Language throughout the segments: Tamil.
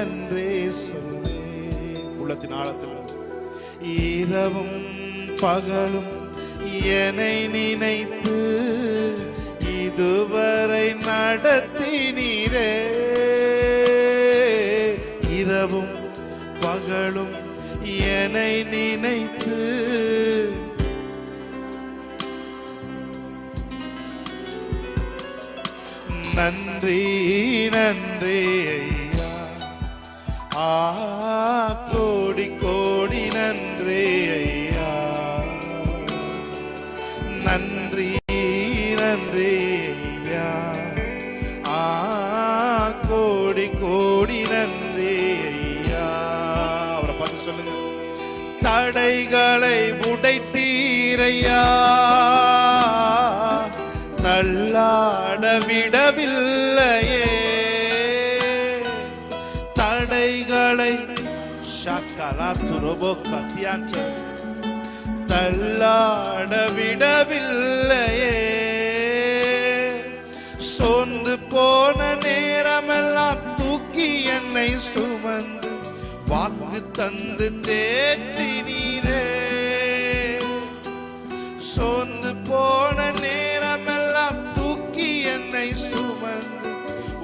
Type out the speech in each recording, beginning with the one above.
நன்றே சொல்வே. உள்ளத்தின் ஆழத்தில் இரவும் பகலும் என்னை நினைத்து இதுவரை நடத்தினீரே. இரவும் பகலும் என்னை நினைத்து நன்றி நன்றி ஐயா. கோடி கோடி நன்றி ஐயா. நன்றி நன்றி ஐயா. கோடி கோடி நன்றி ஐயா. அவரை பார்த்து சொல்லுங்க. தடைகளை உடைத்தீரையா, தள்ளாட விடவில்லையே. தடைகளை தள்ளாட விடவில்லையே. சோர்ந்து போன நேரமெல்லாம் தூக்கி என்னை சுமந்து வாக்கு தந்து தேற்றினீரே. சோர்ந்து போன நேரமெல்லாம் தூக்கி என்னை சுமந்து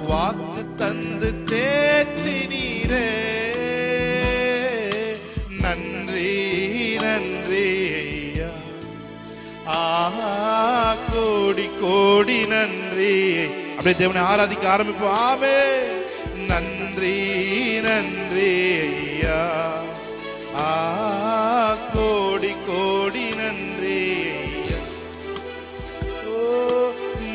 வாக்கு தந்து தேற்றினீரே. நன்றி நன்றி ஐயா. கோடி கோடி நன்றி. அப்படியே தேவனை ஆராதிக்க ஆரம்பிப்போம். ஆமே. நன்றி நன்றி ஐயா. கோடி கோடி நன்றி.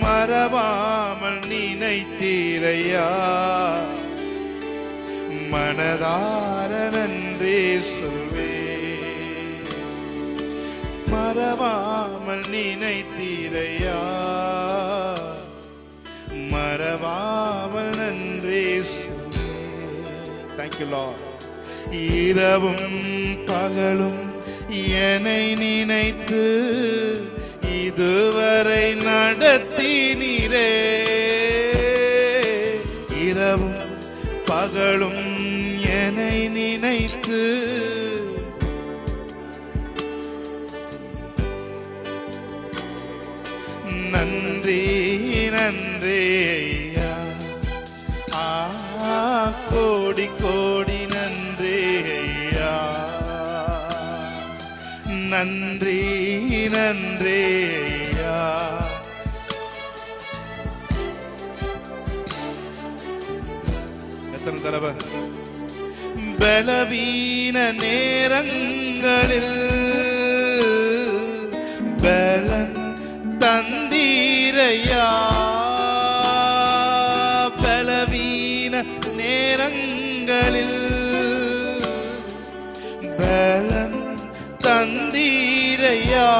மறவாமல் நினைத்தீரையா, மனதார நன்றி சொல்வே. மறவாமல் நினைத்தீரையா, மறவாமல் நன்றி சொல்வே. Thank you Lord. இரவும் பகலும் என்னை நினைத்து இதுவரை நடத்தினீரே. இரவும் பகலும் என்னை நினைத்து நன்றி நன்றி ஐயா. கோடி கோடி நன்றி ஐயா. நன்றி நன்றி ஐயா. எத்தனை தடவை பலவீன நேரங்களில் பலன் தந்தீரையா. பலவீன நேரங்களில் பலன் தந்தீரையா.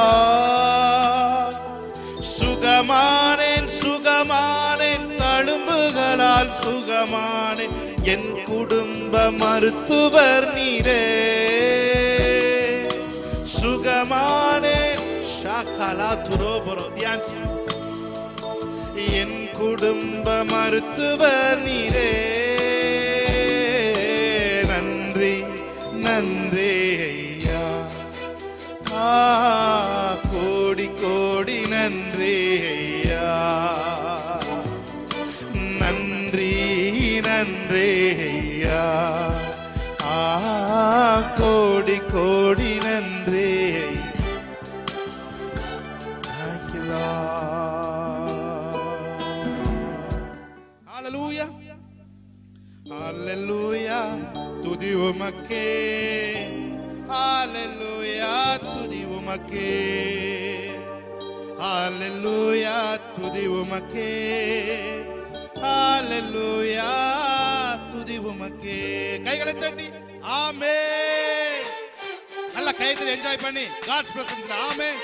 சுகமானேன் சுகமானேன் தழும்புகளால் சுகமானேன். என் குடும்ப மருத்துவர் நீரே. சுகமானேன் ஷாகலா துரோபரோ தியான்சி. என் குடும்ப மருத்துவர் நீரே. நன்றி நன்றி ஐயா. கோடி கோடி நன்றி ஐயா. நன்றி நன்றி ஐயா. கோடி கோடி நன்றி. Thank you Lord. Hallelujah. Hallelujah. துதி உமக்கே. Hallelujah. துதி உமக்கே. Hallelujah. துதி உமக்கே. Hallelujah. துதி உமக்கே. கைகளை தட்டி ஆமென். நல்ல கைகளை என்ஜாய் பண்ணி God's presence. ஆமென்.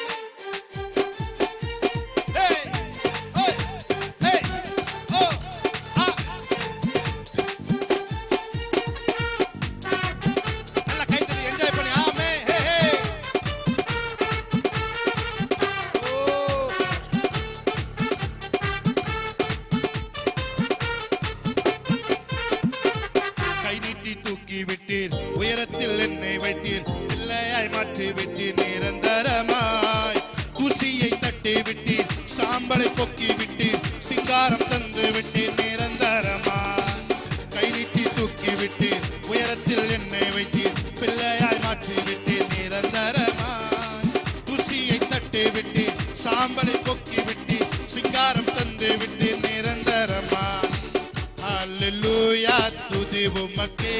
தூக்கி விட்டீர், உயரத்தில் என்னை வைத்தீர், பிள்ளையாய் மாற்றி விட்டீர் நிரந்தரமாய். தூசியை தட்டி விட்டீர், சாம்பலை பொக்கி விட்டீர், சிங்காரம் தந்து விட்டீர் நிரந்தரமாய். கை நீட்டி தூக்கி விட்டீர், உயரத்தில் என்னை வைத்தீர், பிள்ளையாய் மாற்றி விட்டீர் நிரந்தரமாய். தூசியை தட்டி விட்டீர், சாம்பலை பொக்கி விட்டீர், சிங்காரம் தந்து விட்டீர் நிரந்தரமாய். ஹல்லேலூயா துதி உமக்கே,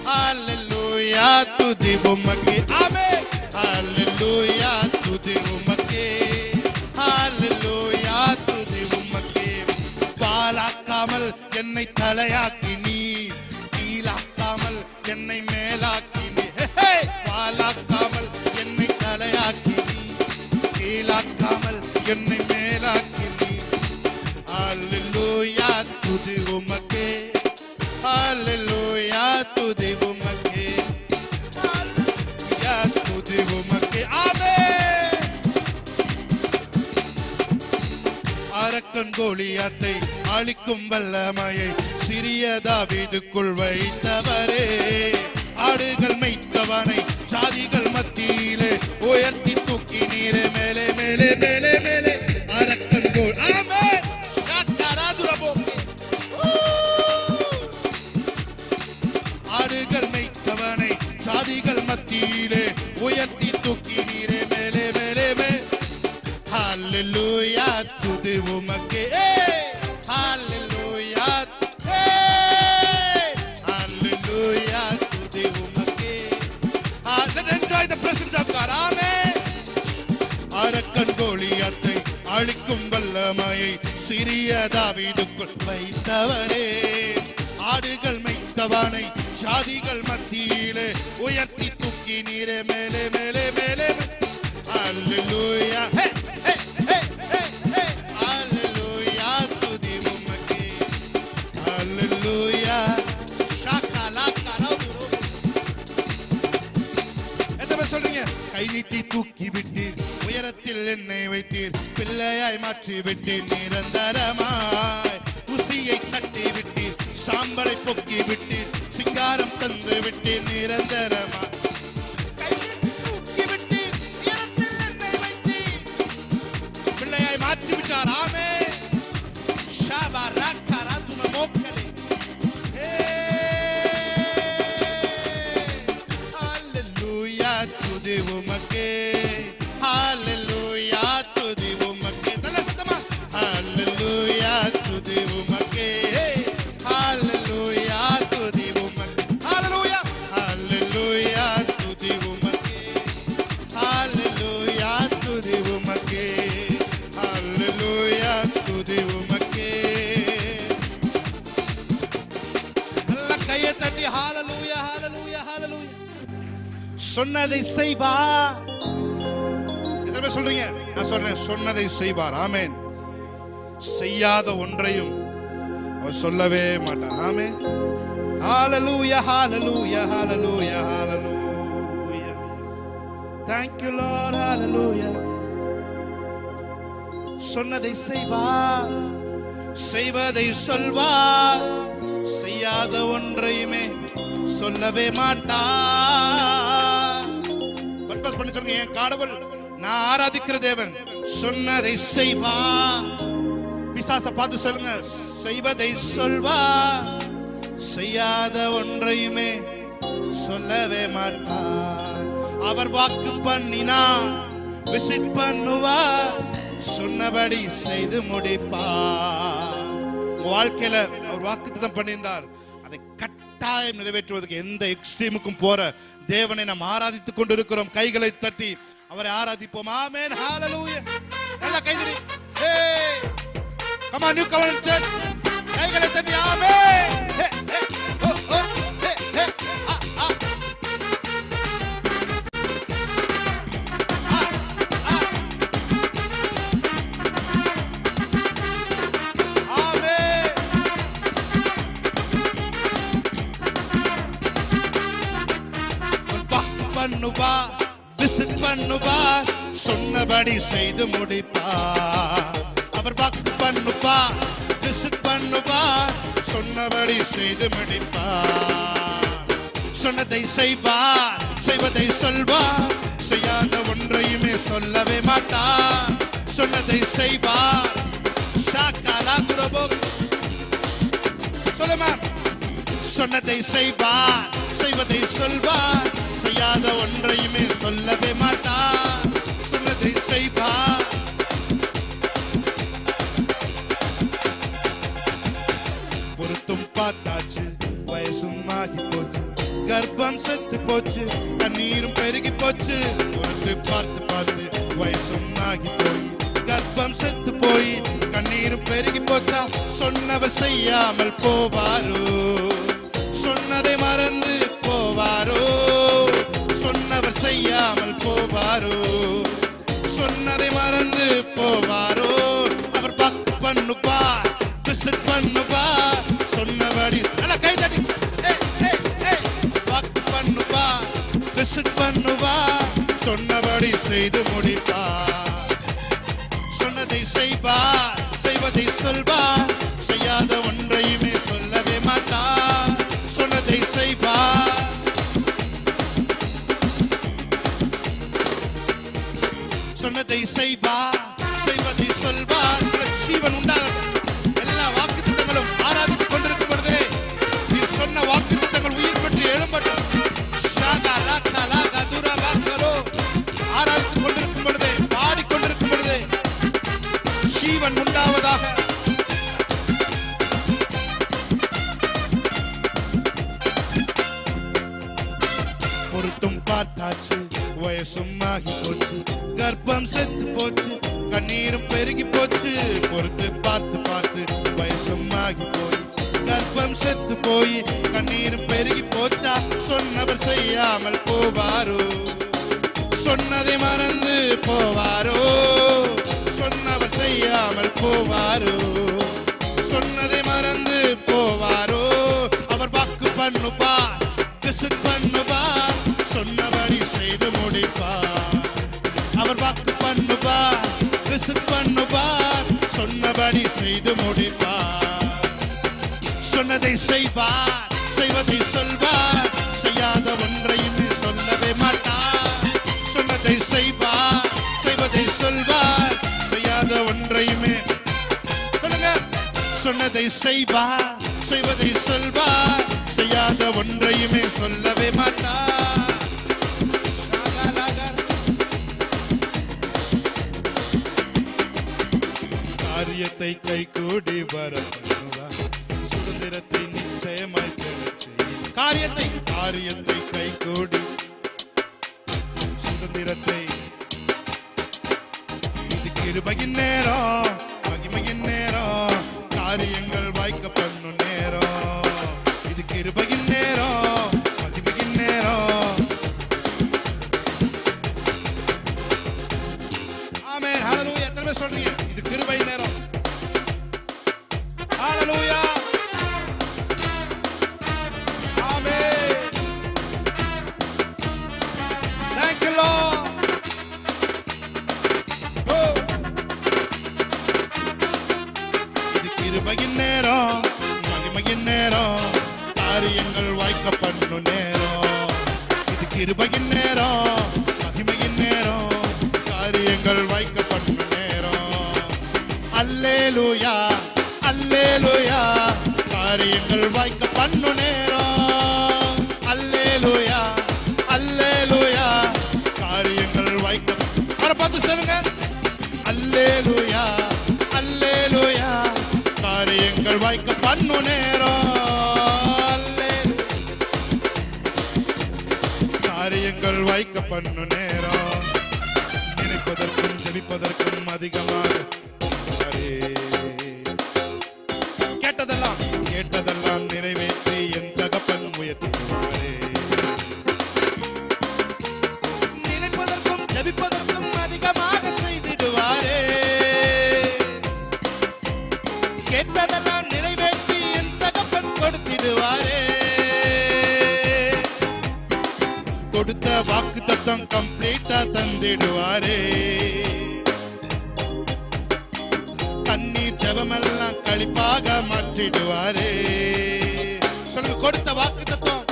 ஹல்லேலூயா துதி உமக்கே, ஆமென். ஹல்லேலூயா துதி உமக்கே, ஹல்லேலூயா துதி உமக்கே. வாலாக்காமல் என்னை தலையாக்கி நீர், கீழாக்காமல் என்னை மேலாக்கி நீர். வாலாக்காமல் என்னை தலையாக்கி நீர், கீழாக்காமல் என்னை மேலாக்கி நீர். ஹல்லேலூயா துதி உமக்கே, ஹல்லேலூயா துதி உமக்கே, ஹல்லேலூயா துதி உமக்கே, ஆமென். அரக்கன் கோலியாத்தை அழிக்கும் வல்லமையை சிறிய தாவீதுக்குள் வைத்தவரே, ஆடுகள் மேய்த்தவனை ஜாதிகள் மத்தியிலே உயர்த்தி தூக்கி நீரே மேலே மேலே மேலே மேலே. அரக்கன் கோல், ஆமென். ஆடுகள் மேய்த்தவனை ஜாதிகள் மத்தியிலே உயர்த்தி தூக்கி நீரே மேலே மேலே மேலே. ஹல்லேலூயா துதி உமக்கே, ஹல்லேலூயா, ஹல்லேலூயா துதி உமக்கே. Let's enjoy the presence of God. Amen. அரக்கன் கோலியாத்தை அழிக்கும் வல்லமையை சிறிய தாவீதுக்குள் வைத்தவரே, ஆடுகள் மேய்த்தவனை ஜாதிகள் மத்தியிலே உயர்த்தி தூக்கி நீரே மேலே மேலே மேலே. ஹல்லேலூயா, ஹே ஹே ஹே ஹே ஹே. ஹல்லேலூயா துதி உமக்கே, ஹல்லேலூயா. ஷாகலாகா ரவுரு. என்ன சொல்றீங்க? கை நீட்டி தூக்கி விட்டீர், உயரத்தில் என்னை வைத்தீர், பிள்ளையாய் மாற்றி விட்டீர் நிரந்தரமாய். குசியை தட்டி விட்டீர், சாம்பலை பொக்கி விட்டீர், சிங்காரம் தந்து விட்டீர் நிரந்தரமாய். கை நீட்டி தூக்கி விட்டீர், உயரத்தில் என்னை வைத்தீர், பிள்ளையாய் மாற்றி விட்டார், ஆமென். ஷாபராக்கரா துனமோக்கலே. ஹல்லேலூயா துதி உமக்கே, ஹல்லேலூயா துதி உமக்கே. தலஸ்தமா. ஹல்லேலூயா துதி உமக்கே, ஹல்லேலூயா துதி உமக்கே. ஹல்லேலூயா, ஹல்லேலூயா துதி உமக்கே, ஹல்லேலூயா துதி உமக்கே, ஹல்லேலூயா துதி உமக்கே. நல்ல கையை தட்டி ஹல்லேலூயா ஹல்லேலூயா ஹல்லேலூயா. சொன்னதை செய்வார். எத்தனை பேர் சொல்றீங்க? நான் சொல்றேன், சொன்னதை செய்வார். ஆமென். செய்யாத ஒன்றையும் அவர் சொல்லவே மாட்டார். ஆமென். ஹல்லேலூயா ஹல்லேலூயா ஹல்லேலூயா ஹல்லேலூயா. Thank you Lord. ஹல்லேலூயா. சொன்னதை செய்வார், செய்வதை சொல்வார், செய்யாத ஒன்றையுமே சொல்லவே மாட்டார். பர்பஸ் பண்ணி சொல்லுங்க, என் கடவுள், நான் ஆராதிக்கிற தேவன் சொன்னதை செய்வார். பிசாசை பார்த்து சொல்லுங்க, செய்வதை சொல்வார், செய்யாத ஒன்றையுமே சொல்லவே மாட்டார். அவர் வாக்கு பண்ணினார், விசிட் பண்ணுவார், சொன்னபடி செய்து முடிப்பார். உங்க வாழ்க்கையில அவர் வாக்குத்தத்தம் பண்ணியிருந்தார், அதை கட்டாயம் நிறைவேற்றுவதற்கு எந்த எக்ஸ்ட்ரீமுக்கும் போற தேவனை நாம் ஆராதித்துக் கொண்டிருக்கிறோம். கைகளை தட்டி அவரை ஆராதிப்போம். ஆமென். ஹல்லேலூயா. நல்ல Kaithady. Hey, come on, New Covenant Church. கைகளை தட்டி ஆமென். Hey, hey, oh, oh, hey, hey, ah, ah. Ah, ah. ஆமென். பண்ணுவார், விசிட் பண்ணுவார், சொன்னபடி செய்து முடிப்பார். அவர் வாக்கு பண்ணுவார், விசிட் பண்ணுவார், சொன்னபடி செய்து முடிப்பார். சொன்னதை செய்வார், செய்வதை சொல்வார், செய்யாத ஒன்றையுமே சொல்லவே மாட்டார். சொன்னதை செய்வார். சொல்லுமா, சொன்னதை செய்வார், செய்வதை சொல்வார், செய்யாத ஒன்றையுமே சொல்லவே மாட்டார். சொன்னதை செய்வார். பொருத்தும் பார்த்தாச்சு, வயசும் ஆகி போச்சு, கர்ப்பம் செத்து போச்சு, கண்ணீரும் பெருகி போச்சு. பொறுத்து பார்த்து பார்த்து வயசும் ஆகி போய், கர்ப்பம் செத்து போய், கண்ணீரும் பெருகி போச்சா. சொன்னவர் செய்யாமல் போவாரோ, சொன்னதை மறந்து போவாரோ, சொன்னவர் செய்யாமல் போவாரோ, சொன்னதை மறந்து போவாரோ. அவர் பக்கு பண்ணுவார், விசிட் பண்ணுவார், சொன்னபடி கைதட்டி பக்கு பண்ணுவார், விசிட் பண்ணுவார், சொன்னபடி செய்து முடிப்பார். சொன்னதை செய்வார், செய்வதை சொல்வார், செய்யாத ஒன்றையுமே சொல்லவே மாட்டார். சொன்னதை செய்வார். சொன்னதை செய்வார், செய்வதை சொல்வார். ஜீவன் உண்டாகும். எல்லா வாக்குத்தத்தங்களும் ஆராதித்துக் கொண்டிருக்கும் பொழுது நீ சொன்ன வாக்குத்தத்தங்கள் உயிர் பெற்று எழும்பட்டும். ஆராதித்துக் கொண்டிருக்கும் பொழுது, பாடிக்கொண்டிருக்கும் பொழுது ஜீவன் உண்டாவதாக. பொருத்தும் பார்த்தாச்சு, வயசும் ஆகி போச்சு, கர்ப்பம் செத்து போச்சு, கண்ணீரும் பெருகி போச்சு. பொறுத்து பார்த்து பார்த்து வயசும் ஆகி போய், கர்ப்பம் செத்து போய், கண்ணீரும் பெருகி போச்சா. சொன்னவர் செய்யாமல் போவாரோ, சொன்னதை மறந்து போவாரோ, சொன்னவர் செய்யாமல் போவாரோ, சொன்னதை மறந்து போவாரோ. அவர் வாக்கு பண்ணுவார், விசிட் பண்ணுவார், சொன்னபடி செய்து முடிப்பார். அவர் வாக்கு பண்ணுவார், விசிட் பண்ணுவார், சொன்னபடி செய்து முடிப்பார். சொன்னதை செய்வார், செய்வதை சொல்வார், செய்யாத ஒன்றையுமே சொல்லவே மாட்டார். சொன்னதை செய்வார், செய்வதை சொல்வார், செய்யாத ஒன்றையுமே சொல்லுங்க. சொன்னதை செய்வார், செய்வதை சொல்வார், செய்யாத ஒன்றையுமே சொல்லவே மாட்டார். காரியத்தை கை கூடி வர சுதந்திரத்தை நிச்சயமாய் பெறச் செய்யும். காரியத்தை கை கூடி சுதந்திரத்தை. இது கிருபையின் நேரம், மகிமையின் நேரம், காரியங்கள் வாய்க்க பண்ணும் நேரம். இது கிருபையின் நேரம், மகிமையின் நேரம். ஆமென், ஹல்லேலூயா. எத்தனை பேர் சொல்றீங்க இது கிருபை நேரம்? ஹல்லேலூயா, ஆமென். Thank you Lord. இது கிருபையின் நேரம், மகிமையின் நேரம், காரியங்கள் வாய்க்க பண்ணும் நேரம். இது கிருபையின் நேரம், மகிமையின் நேரம், காரியங்கள் வாய்க்க பண்ணும் நேரம். அல்லேலூயா, அல்லேலூயா, காரியங்கள் வாய்க்க பண்ணும் நேரம். அல்லேலூயா, அல்லேலூயா, காரியங்கள் வாய்க்க. அவரை பார்த்து சொல்லுங்க, அல்லேலூயா, அல்லேலூயா, காரியங்கள் வாய்க்க பண்ணும் நேரம். காரியங்கள் வாய்க்க பண்ணும் நேரம். நினைப்பதற்கும் ஜெபிப்பதற்கும் அதிகமாக கேட்டதெல்லாம் நிறைவேற்றி என் தகப்பன் உயர்த்துவாரே. நினைப்பதற்கும் ஜெபிப்பதற்கும் அதிகமாக செய்திடுவாரே. கேட்டதெல்லாம் நிறைவேற்றி என் தகப்பன் கொடுத்திடுவாரே. கொடுத்த வாக்குத்தத்தம் கம்ப்ளீட்டா தந்திடுவாரே. கண்ணீர் ஜெபமெல்லாம் களிப்பாக மாற்றிடுவாரே. சொல்லுங்க, கொடுத்த வாக்குத்தத்தம்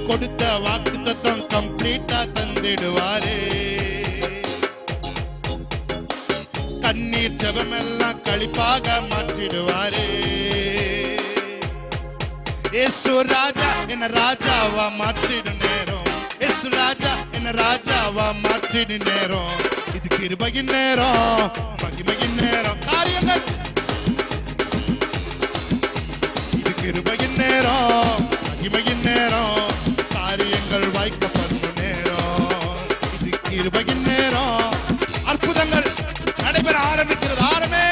கொடுத்த வாக்குத்தத்தம் கம்ப்ளீட்டா தந்திடுவாரே. கண்ணீர் ஜெபமெல்லாம் களிப்பாக மாற்றிடுவாரே. இயேசு ராஜா என்ன ராஜாவா மாற்றிடு நேரம். இயேசு ராஜா என்ன ராஜாவா மாற்றிடு நேரம். இது கிருபையின் நேரம், மகிமையின் நேரம். காரியங்கள் இது கிருபையின் நேரம், மகிமையின் நேரம். காரியங்கள் வாய்க்கப்படும் நேரம். இது கிருபையின் நேரம். அற்புதங்கள் நடைபெற ஆரம்பிக்கிறது. ஆரமே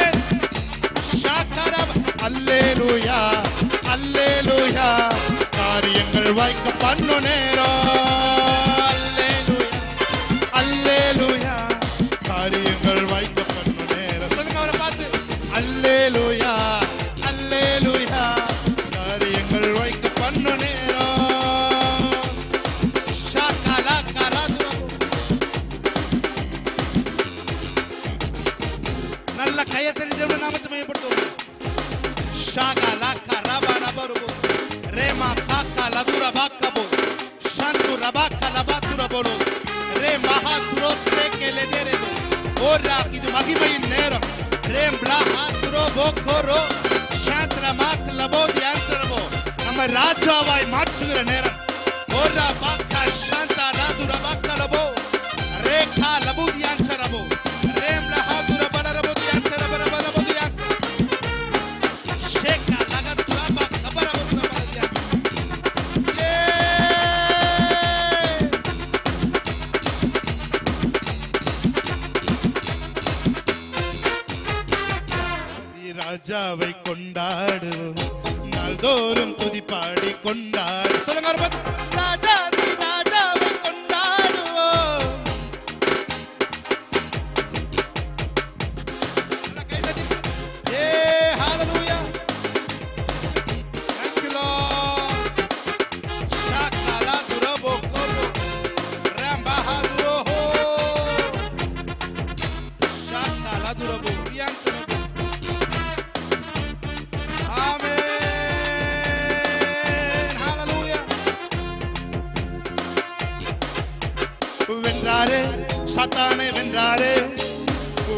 ஷாக்கரப் அல்லேலூயா அல்லேலூயா. காரியங்கள் வாய்க்கப்படும் நேரம். அல்லேலூயா அல்லேலூயா. காரியங்கள் வாய்க்கப்படும் நேரம். சொல்லுங்க அவரை பார்த்து, அல்லேலூயா அல்லேலூயா. காரியங்கள் வாய்க்கப்படும் நேரம். ஷாக்கலா கராதுரா. நல்ல கையை தெரிஞ்சவங்க நாமத்தை மையப்படுத்துவோம். ஷாகலா கரபரபரு ரேமா காக்கா லதுரா பாக்கபோ ஷாந்து ரபாக்கா லபாதுரபோலோ ரே மஹாத்ரோஸ்தே கெலெதெரேதோ. ஓரா இது மகிமையின் நேரம். ரேம் பிளாஹாத்ரோ போகோரோ ஷாந்த்ரமாக் லபோதி ஆந்த்ரபோ. நம்ம ராஜாவாய் மாற்றுகிற நேரம். ஓரா பாக்கா ஷாந்தா ராதுரா பாக்கா லபோ ரேகா லபோதி ஆந்த்ரபோ ரேம் லஹாதுரா பலரபோதி ஆந்த்ரபரப லபோதி ஆந்த் ஷேகா லகதுரா பாக்கா பரபதுரா பலதி ஆந்த். ராஜாவை கொண்டாடுவோம், நாள்தோறும் துதிப்பாடி கொண்டாடு. சொல்லுங்க ராஜாதி ராஜாவை கொண்டாடுவோம். ஹalleluya. Thank you Lord. Shakala durabo kobo ramba duro ho. Shakala durabo rianse. வென்றாரே சாத்தானை வென்றாரே.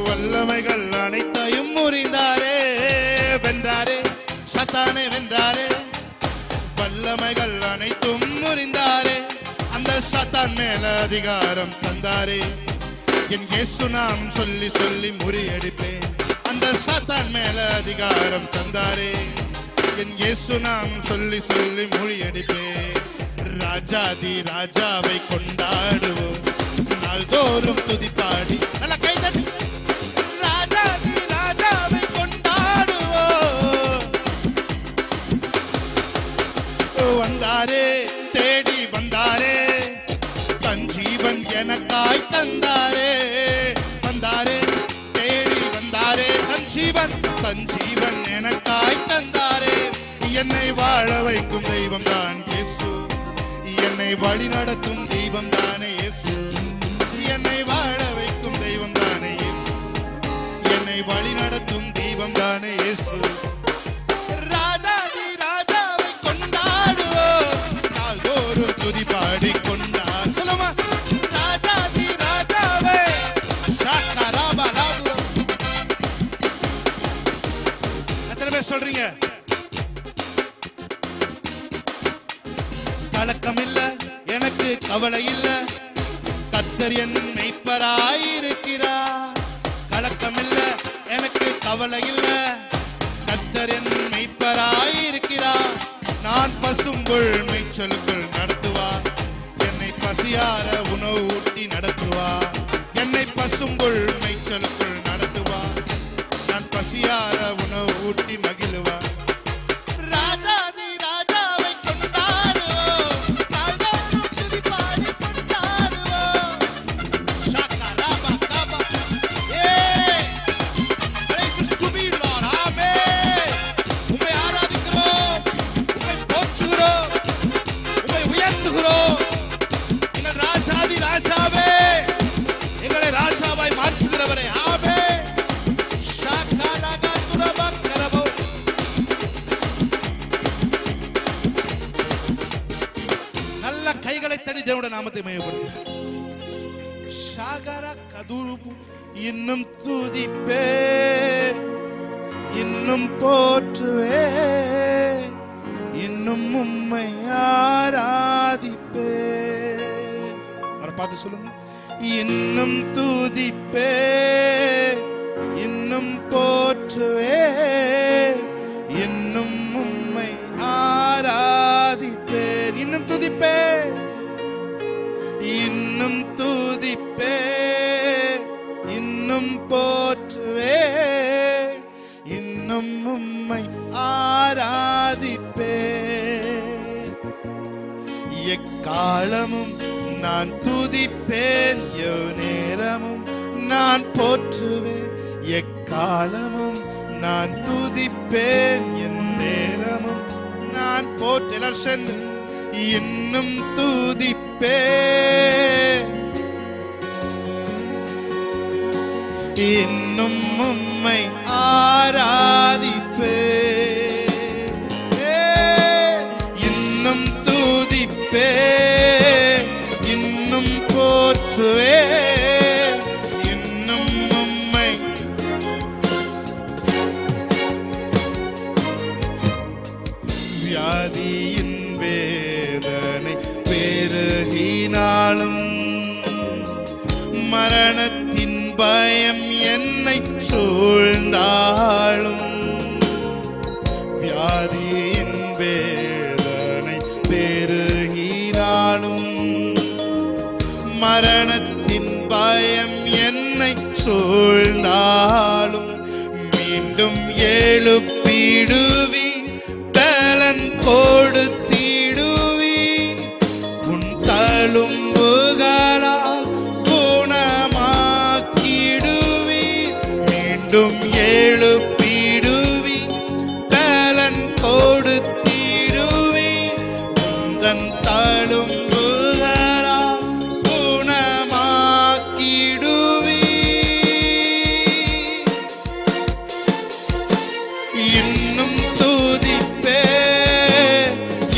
வல்லமைகள் அனைத்தையும் முறிந்தாரே. வென்றாரே சாத்தானை வென்றாரே. வல்லமைகள் அனைத்தும் முறிந்தாரே. அந்த சாத்தான் மேல அதிகாரம் தந்தாரே. என் இயேசு நாம் சொல்லி சொல்லி முறியடிப்பேன். அந்த சாத்தான் மேல அதிகாரம் தந்தாரே. என் இயேசு நாம் சொல்லி சொல்லி முறியடிப்பேன். ராஜாதி ராஜாவை கொண்டாடுவோம், நாள்தோறும் துதிப்பாடி. நல்ல கைதட்டி. ராஜாதி ராஜாவை கொண்டாடுவோம். வந்தாரே தேடி வந்தாரே. தன் ஜீவன் எனக்காய் தந்தாரே. வந்தாரே தேடி வந்தாரே. தன் ஜீவன் எனக்காய் தந்தாரே. என்னை வாழ வைக்கும் தெய்வம் தான் இயேசு. என்னை வழி நடத்தும் தெய்வம் தானே இயேசு. என்னை வாழ வைக்கும் தெய்வம் தானே இயேசு. என்னை வழி நடத்தும் தெய்வம் தானே இயேசு. ராஜாதி ராஜாவை கொண்டாடுவோம், நாள்தோறும் துதிப்பாடி கொண்டாடு. சொல்லுமா ராஜாதி ராஜாவை. ஷாக்கராபலாது. எத்தனை பேர் சொல்றீங்க? கலக்கம் இல்ல, எனக்கு கவலை இல்ல, கர்த்தர் என் மெய்ப்பராயிருக்கிறார். கலக்கம் இல்ல, எனக்கு கவலை இல்ல, கர்த்தர் என் மெய்ப்பராயிருக்கிறார். நான் பசும்புல் மேய்ச்சலுக்குள் நடத்துவார். என்னை பசியார உணவு ஊட்டி நடத்துவார். என்னை பசும்புல் மேய்ச்சலுக்குள் நடத்துவார். நான் பசியார உணவு ஊட்டி மகிழுவார். ராஜாதி ராஜாவை கொண்டாடுவோம், நாள்தோறும் துதிப்பாடி கொண்டாடுவோம். ஷாக்கராபா Kaapa. Praises to be Lord. ஆமென். உம்மை ஆராதிக்கிறோம், உம்மை போற்றுகிறோம், உம்மை உயர்த்துகிறோம். எங்கள் ராஜாதி ராஜாவே, எங்களை ராஜாவாய் மாற்றுகிறவரே. ஆமென். ஷாக்கலகா துரபா கரபோ நல்ல கைகளை தட்டி தேவனுடைய நாமத்தை மையப்படுத்த ஷாகர கதுருபு இன்னும் துதிப்பே இன்னும் போற்றுவே இன்னும் உம்மை ஆராதிப்பே. அவரை பார்த்து சொல்லுங்க, இன்னும் துதிப்பே இன்னும் போற்றுவே இன்னும் உம்மை ஆராதிப்பே. இன்னும் துதிப்பே இன்னும் துதிப்பே இன்னும் போற்றுவே இன்னும் உம்மை ஆராதிப்பே. எக்காலமும் நான் துதிப்பேன் நேரமும் நான் போற்றுவேன். எக்காலமும் நான் துதிப்பேன் என் நேரமும் நான் போற்று. எல்லாரும் சென்று இன்னும் துதிப்பே இன்னும் உம்மை ஆராதிப்பே. இன்னும் துதிப்பே இன்னும் போற்றுவே இன்னும் உம்மை. வியாதியின் வேதனை பெருகினாலும் மரணத்தின் பயம் என்னை சூழ்ந்தாலும் வியாதியின் வேதனை பெருகினாலும் மரணத்தின் பயம் என்னை சூழ்ந்தாலும் மீண்டும் எழுப்பிடுவி பலன் கொடுத்திடுவி உன் தழும்புகளால் குணமாக்கிடுவி. மீண்டும் எழுப்பிடுவி பலன் கொடுத்திடுவி உந்தன் தழும்புகளால் குணமாக்கிடுவி. இன்னும் துதிப்பே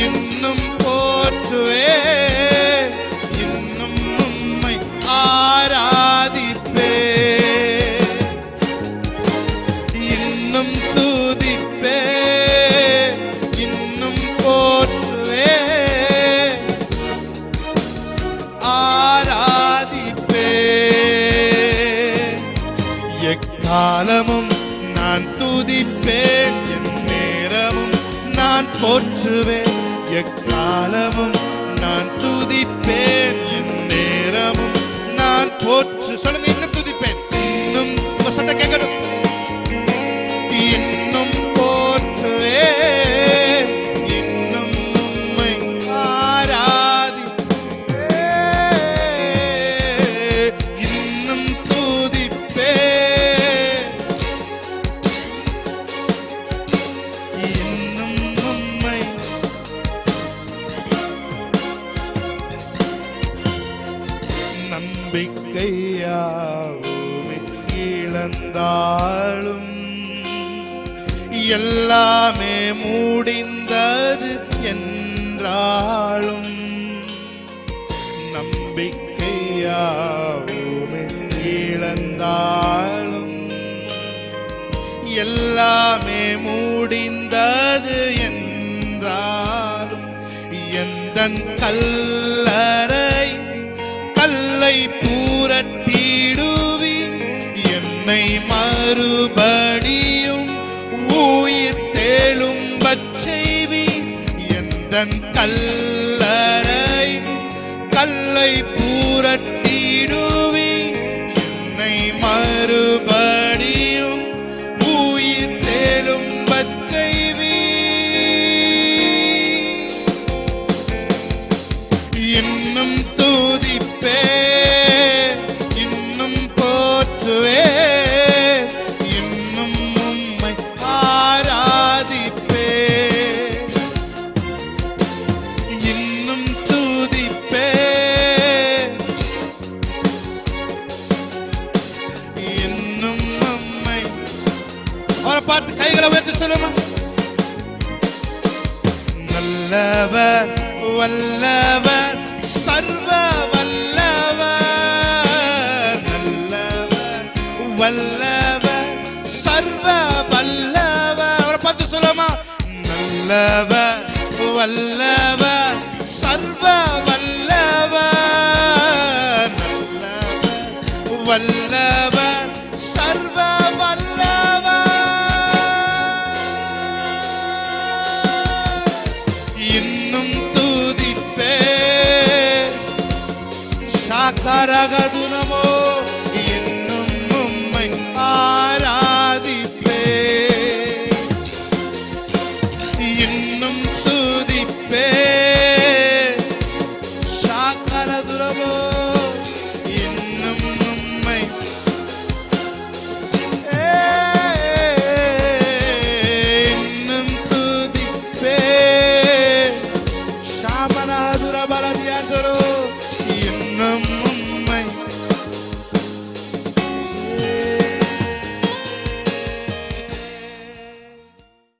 இன்னும் போற்றுவே இன்னும் உம்மை ஆராதிப்பே. இன்னும் துதிப்பே இன்னும் போற்றுவே ஆராதிப்பே. எக்காலமும் நான் துதிப்பேன் என் நேரமும் நான் போற்றுவேன். எக்காலமும் நான் துதிப்பேன் என் நேரமும் நான் போற்று. சொல்லுங்க, இன்னும் துதிப்பேன். இன்னும் உங்க சத்தம் கேட்கணும். இன்னும் போற்றுவே இன்னும் உம்மை ஆராதிப்பே. இன்னும் துதிப்பே இன்னும் உம்மை. நம்பிக்கையாவுமே இழந்தாலும் எல்லாமே முடிந்தது என்றாலும் நம்பிக்கையாவுமே இழந்தாலும் எல்லாமே முடிந்தது என்றாலும் எந்தன் கல்லறை கல்லை பூரட்டிடுவி என்னை மறுபடியும் உயிர் தேழும்பச் செய்வி. எந்தன் கல்லறை கல்லை பூரட்டிடுவி என்னை மறுபடியும் உயிர் தேழும்பச் செய்வி. இன்னும் துதிப்பே இன்னும் போற்றுவே இன்னும் உம்மை ஆராதிப்பே. இன்னும் துதிப்பே இன்னும் உம்மை. அவரை பார்த்து கைகளை உயர்த்தி சொல்லுமா, நல்லவர் வல்லவர் நல்லவர் வல்லவர் சர்வ வல்லவர், நல்லவர் வல்லவர் சர்வ வல்லவர். இன்னும் துதிப்பே ஷாக்கரகதுனமோ, இன்னும் உம்மை ஆராதிப்பே, இன்னும் துதிப்பே ஷாக்கரதுனமோ, இன்னும் உம்மை இன்னும் துதிப்பே ஷாமனாதுர பலதியாதரோ, இன்னும்